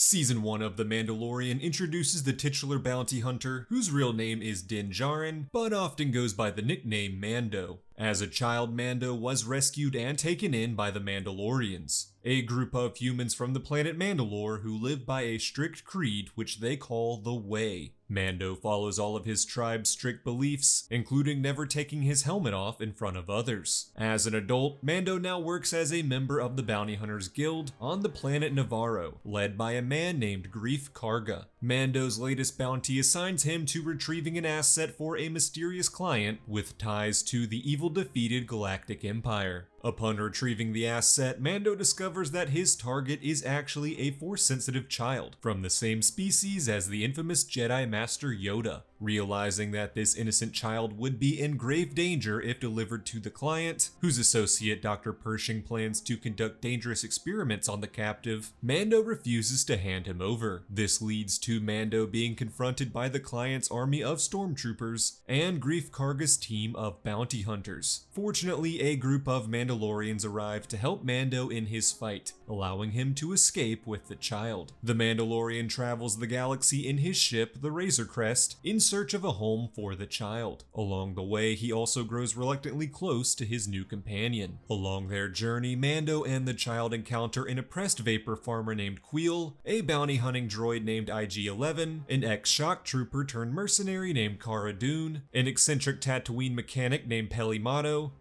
Season 1 of The Mandalorian introduces the titular bounty hunter, whose real name is Djarin, but often goes by the nickname Mando. As a child, Mando was rescued and taken in by the Mandalorians, a group of humans from the planet Mandalore who live by a strict creed which they call the Way. Mando follows all of his tribe's strict beliefs, including never taking his helmet off in front of others. As an adult, Mando now works as a member of the Bounty Hunters Guild on the planet Navarro, led by a man named Greef Karga. Mando's latest bounty assigns him to retrieving an asset for a mysterious client with ties to the evil defeated Galactic Empire. Upon retrieving the asset, Mando discovers that his target is actually a Force-sensitive child from the same species as the infamous Jedi Master Yoda. Realizing that this innocent child would be in grave danger if delivered to the client, whose associate Dr. Pershing plans to conduct dangerous experiments on the captive, Mando refuses to hand him over. This leads to Mando being confronted by the client's army of stormtroopers and Greef Karga's team of bounty hunters. Fortunately, a group of Mandalorians arrive to help Mando in his fight, allowing him to escape with the child. The Mandalorian travels the galaxy in his ship, the Razor Crest, in search of a home for the child. Along the way, he also grows reluctantly close to his new companion. Along their journey, Mando and the child encounter an oppressed vapor farmer named Kuill, a bounty hunting droid named IG-11, an ex-shock trooper turned mercenary named Cara Dune, an eccentric Tatooine mechanic named Peli,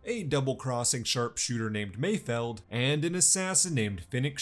a double-crossing sharpshooter named Mayfeld, and an assassin named Fennec,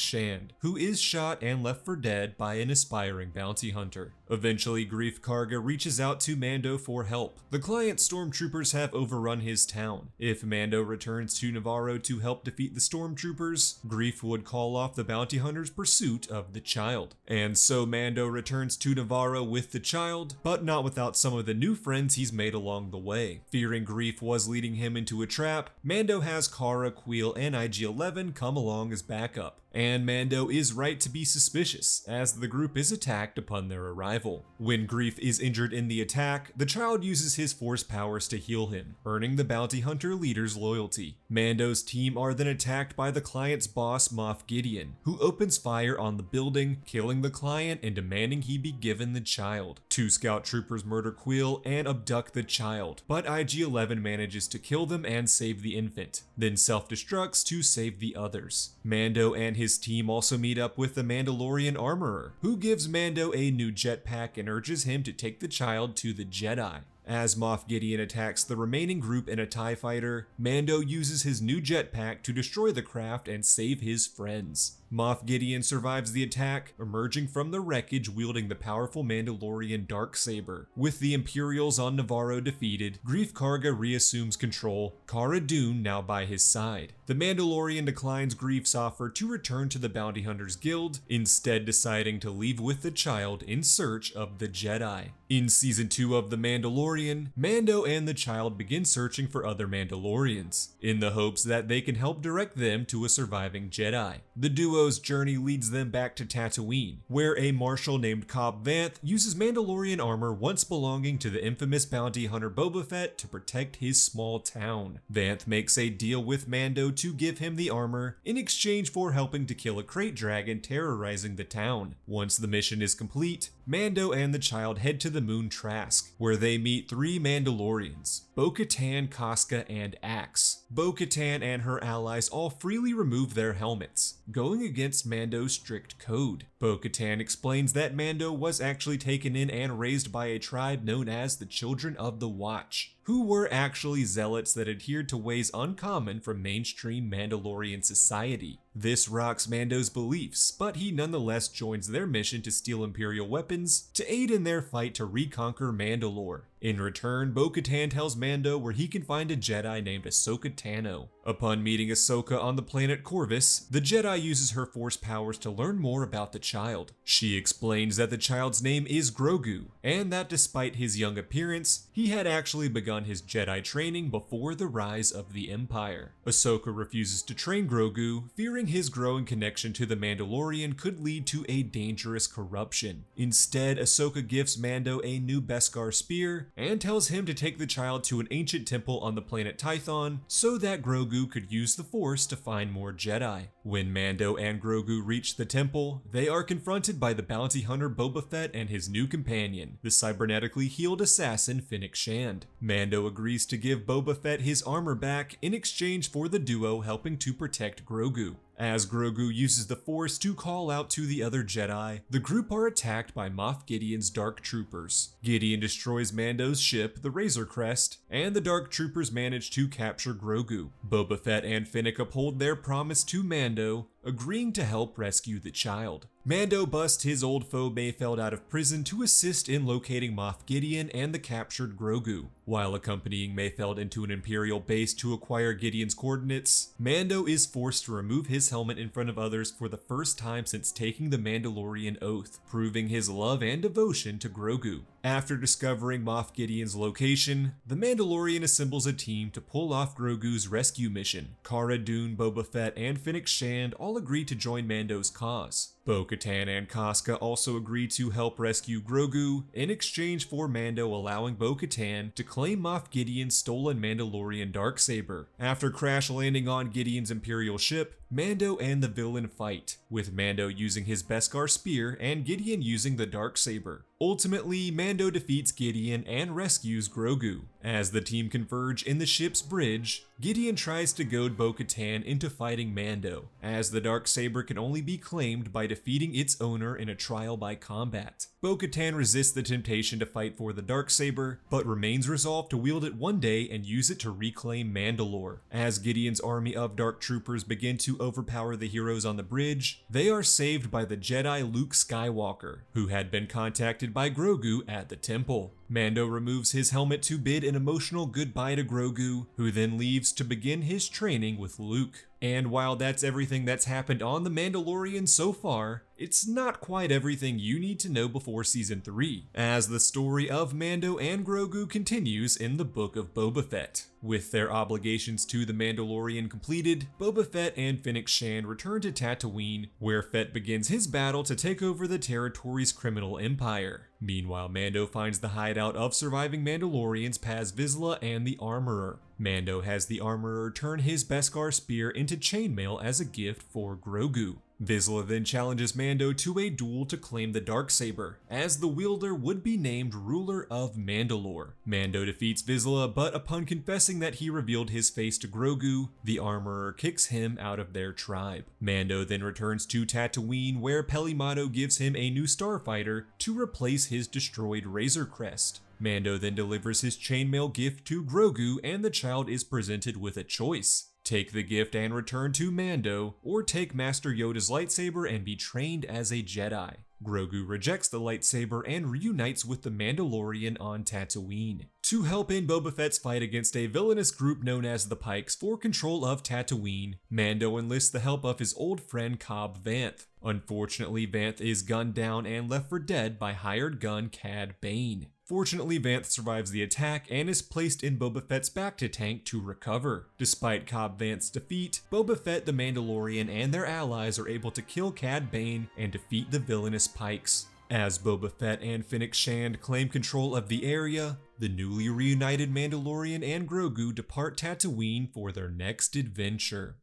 who is shot and left for dead by an aspiring bounty hunter. Eventually, Greef Karga reaches out to Mando for help. The client's stormtroopers have overrun his town. If Mando returns to Navarro to help defeat the stormtroopers, Greef would call off the bounty hunter's pursuit of the child. And so Mando returns to Navarro with the child, but not without some of the new friends he's made along the way. Fearing Greef was leading him into a trap, Mando has Cara, Kuill, and IG-11 come along as backup. And Mando is right to be suspicious, as the group is attacked upon their arrival. When Greef is injured in the attack, the child uses his force powers to heal him, earning the bounty hunter leader's loyalty. Mando's team are then attacked by the client's boss, Moff Gideon, who opens fire on the building, killing the client and demanding he be given the child. Two scout troopers murder Kuill and abduct the child, but IG-11 manages to kill them and save the infant, then self-destructs to save the others. Mando and his team also meet up with the Mandalorian armorer, who gives Mando a new jetpack and urges him to take the child to the Jedi. As Moff Gideon attacks the remaining group in a TIE fighter, Mando uses his new jetpack to destroy the craft and save his friends. Moff Gideon survives the attack, emerging from the wreckage wielding the powerful Mandalorian Darksaber. With the Imperials on Navarro defeated, Greef Karga reassumes control, Cara Dune now by his side. The Mandalorian declines Greef's offer to return to the Bounty Hunters Guild, instead deciding to leave with the child in search of the Jedi. In Season 2 of The Mandalorian, Mando and the child begin searching for other Mandalorians, in the hopes that they can help direct them to a surviving Jedi. The duo's journey leads them back to Tatooine, where a marshal named Cobb Vanth uses Mandalorian armor once belonging to the infamous bounty hunter Boba Fett to protect his small town. Vanth makes a deal with Mando to give him the armor in exchange for helping to kill a crate dragon terrorizing the town. Once the mission is complete, Mando and the child head to the moon Trask, where they meet three Mandalorians, Bo-Katan, Casca, and Axe. Bo-Katan and her allies all freely remove their helmets, going against Mando's strict code. Bo-Katan explains that Mando was actually taken in and raised by a tribe known as the Children of the Watch, who were actually zealots that adhered to ways uncommon from mainstream Mandalorian society. This rocks Mando's beliefs, but he nonetheless joins their mission to steal Imperial weapons to aid in their fight to reconquer Mandalore. In return, Bo-Katan tells Mando where he can find a Jedi named Ahsoka Tano. Upon meeting Ahsoka on the planet Corvus, the Jedi uses her force powers to learn more about the child. She explains that the child's name is Grogu, and that despite his young appearance, he had actually begun his Jedi training before the rise of the Empire. Ahsoka refuses to train Grogu, fearing his growing connection to the Mandalorian could lead to a dangerous corruption. Instead, Ahsoka gives Mando a new Beskar spear and tells him to take the child to an ancient temple on the planet Tython so that Grogu could use the Force to find more Jedi. When Mando and Grogu reach the temple, they are confronted by the bounty hunter Boba Fett and his new companion, the cybernetically healed assassin Fennec Shand. Mando agrees to give Boba Fett his armor back in exchange for the duo helping to protect Grogu. As Grogu uses the Force to call out to the other Jedi, the group are attacked by Moff Gideon's Dark Troopers. Gideon destroys Mando's ship, the Razor Crest, and the Dark Troopers manage to capture Grogu. Boba Fett and Fennec uphold their promise to Mando, agreeing to help rescue the child. Mando busts his old foe Mayfeld out of prison to assist in locating Moff Gideon and the captured Grogu. While accompanying Mayfeld into an Imperial base to acquire Gideon's coordinates, Mando is forced to remove his helmet in front of others for the first time since taking the Mandalorian oath, proving his love and devotion to Grogu. After discovering Moff Gideon's location, the Mandalorian assembles a team to pull off Grogu's rescue mission. Cara, Dune, Boba Fett, and Fennec Shand all agree to join Mando's cause. Bo-Katan and Casca also agree to help rescue Grogu in exchange for Mando allowing Bo-Katan to claim Moff Gideon's stolen Mandalorian darksaber. After crash landing on Gideon's Imperial ship, Mando and the villain fight, with Mando using his Beskar spear and Gideon using the darksaber. Ultimately, Mando defeats Gideon and rescues Grogu. As the team converge in the ship's bridge, Gideon tries to goad Bo-Katan into fighting Mando, as the darksaber can only be claimed by defeating its owner in a trial by combat. Bo-Katan resists the temptation to fight for the darksaber, but remains resolved to wield it one day and use it to reclaim Mandalore. As Gideon's army of Dark Troopers begin to overpower the heroes on the bridge, they are saved by the Jedi Luke Skywalker, who had been contacted by Grogu at the temple. Mando removes his helmet to bid an emotional goodbye to Grogu, who then leaves to begin his training with Luke. And while that's everything that's happened on The Mandalorian so far, it's not quite everything you need to know before Season 3, as the story of Mando and Grogu continues in the Book of Boba Fett. With their obligations to the Mandalorian completed, Boba Fett and Fennec Shand return to Tatooine, where Fett begins his battle to take over the territory's criminal empire. Meanwhile, Mando finds the hideout of surviving Mandalorians Paz Vizsla and the Armorer. Mando has the Armorer turn his Beskar spear into chainmail as a gift for Grogu. Vizsla then challenges Mando to a duel to claim the darksaber, as the wielder would be named ruler of Mandalore. Mando defeats Vizsla, but upon confessing that he revealed his face to Grogu, the Armorer kicks him out of their tribe. Mando then returns to Tatooine, where Peli gives him a new starfighter to replace his destroyed Razor Crest. Mando then delivers his chainmail gift to Grogu, and the child is presented with a choice. Take the gift and return to Mando, or take Master Yoda's lightsaber and be trained as a Jedi. Grogu rejects the lightsaber and reunites with the Mandalorian on Tatooine. To help in Boba Fett's fight against a villainous group known as the Pikes for control of Tatooine, Mando enlists the help of his old friend Cobb Vanth. Unfortunately, Vanth is gunned down and left for dead by hired gun Cad Bane. Fortunately, Vanth survives the attack and is placed in Boba Fett's bacta tank to recover. Despite Cobb Vanth's defeat, Boba Fett, the Mandalorian, and their allies are able to kill Cad Bane and defeat the villainous Pikes. As Boba Fett and Fennec Shand claim control of the area, the newly reunited Mandalorian and Grogu depart Tatooine for their next adventure.